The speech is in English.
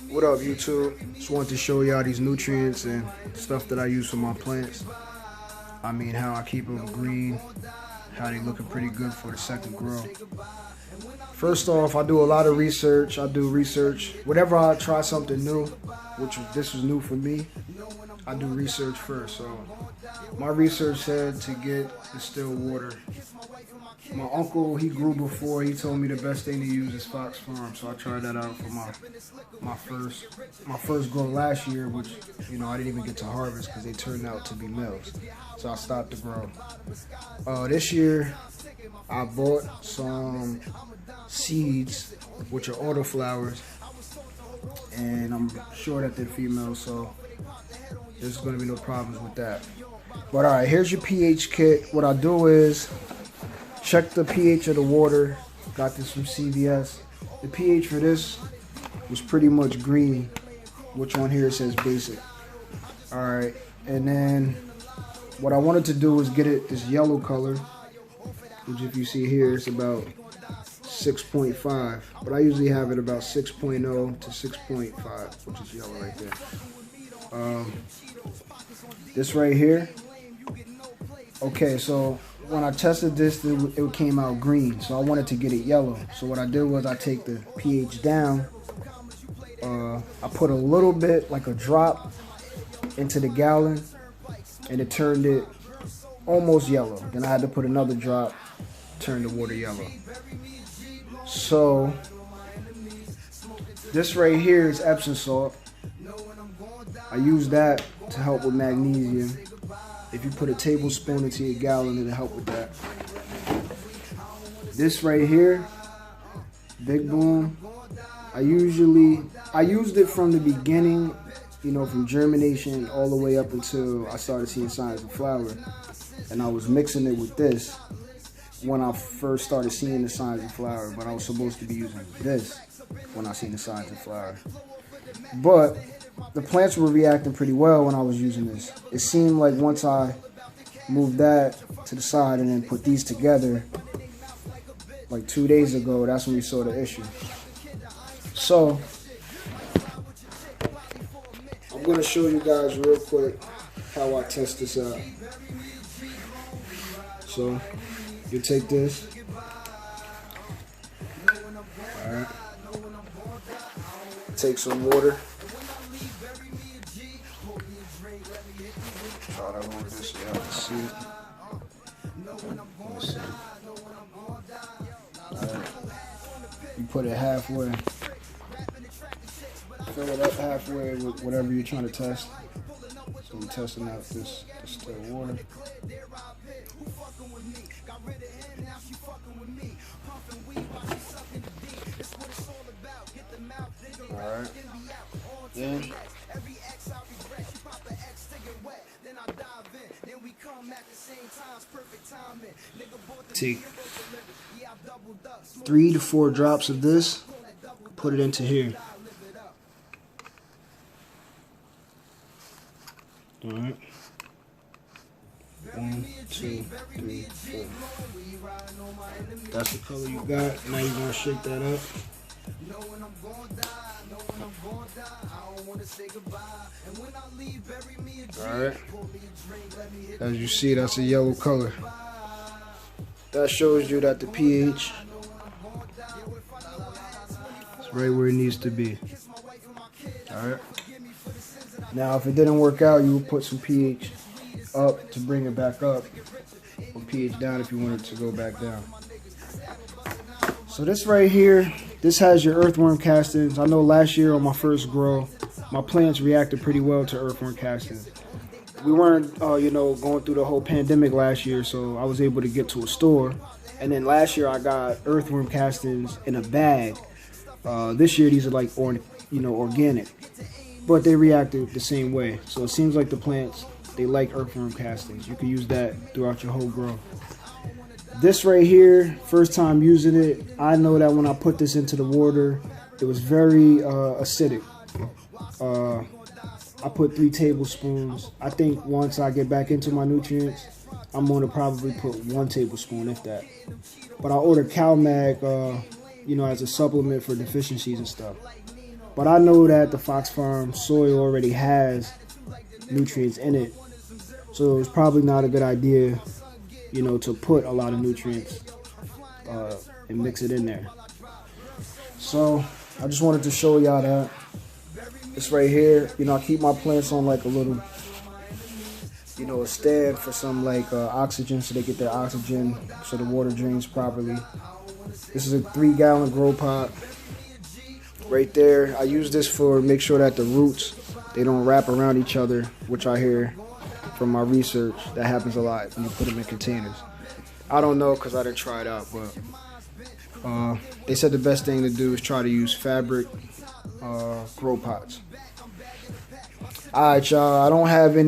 What up, YouTube? Just wanted to show y'all these nutrients and stuff that I use for my plants. I mean, how I keep them green, how they looking pretty good for the second grow. First off, I do a lot of research. Whenever I try something new, which this was new for me, I do research first. So my research said to get distilled water. My uncle, he grew before. He told me the best thing to use is Fox Farm, so I tried that out for my first grow last year, which I didn't even get to harvest because they turned out to be males. So I stopped the grow. This year, I bought some seeds, which are autoflowers, and I'm sure that they're females, so there's going to be no problems with that. But all right, here's your pH kit. What I do is check the pH of the water. Got this from CVS. The pH for this was pretty much green, which on here it says basic. All right, and then what I wanted to do was get it this yellow color, which if you see here, it's about 6.5, but I usually have it about 6.0 to 6.5, which is yellow right there. This right here. Okay, so when I tested this, it came out green, so I wanted to get it yellow. So what I did was I take the pH down. I put a little bit, like a drop, into the gallon, and it turned it almost yellow. Then I had to put another drop, turn the water yellow. So this right here is Epsom salt. I use that to help with magnesium. If you put a tablespoon into your gallon, it'll help with that. This right here, Big Boom, I used it from the beginning, from germination all the way up until I started seeing signs of flower. And I was mixing it with this when I first started seeing the signs of flower, but I was supposed to be using this when I seen the signs of flower. But the plants were reacting pretty well when I was using this. It seemed like once I moved that to the side and then put these together, like 2 days ago, that's when we saw the issue. So I'm going to show you guys real quick how I test this out. So you take this. Alright. Take some water. Try to hold this so y'all can see it. Let me see. Alright. You put it halfway. Fill it up halfway with whatever you're trying to test. So we're testing out this distilled water. Alright. Then take 3 to 4 drops of this, put it into here. Alright. 1, 2, 3, 4. That's the color you got. Now you're gonna shake that up. Alright. As you see, that's a yellow color. That shows you that the pH is right where it needs to be. Alright. Now, if it didn't work out, you would put some pH up to bring it back up, or pH down if you want it to go back down. So this right here, this has your earthworm castings. I know last year on my first grow, my plants reacted pretty well to earthworm castings. We weren't, going through the whole pandemic last year, so I was able to get to a store. And then last year I got earthworm castings in a bag. This year these are like, organic, but they reacted the same way. So it seems like the plants, they like earthworm castings. You can use that throughout your whole grow. This right here, first time using it, I know that when I put this into the water, it was very acidic. I put 3 tablespoons. I think once I get back into my nutrients, I'm going to probably put 1 tablespoon, if that. But I ordered CalMag, as a supplement for deficiencies and stuff. But I know that the Fox Farm soil already has nutrients in it. So it's probably not a good idea, you know, to put a lot of nutrients and mix it in there. So I just wanted to show y'all that. This right here, you know, I keep my plants on like a little, you know, a stand for some like oxygen, so they get their oxygen, so the water drains properly. This is a 3-gallon grow pot right there. I use this for make sure that the roots, they don't wrap around each other, which I hear from my research that happens a lot when you put them in containers. I don't know because I didn't try it out, but they said the best thing to do is try to use fabric grow pots. Alright, y'all, I don't have any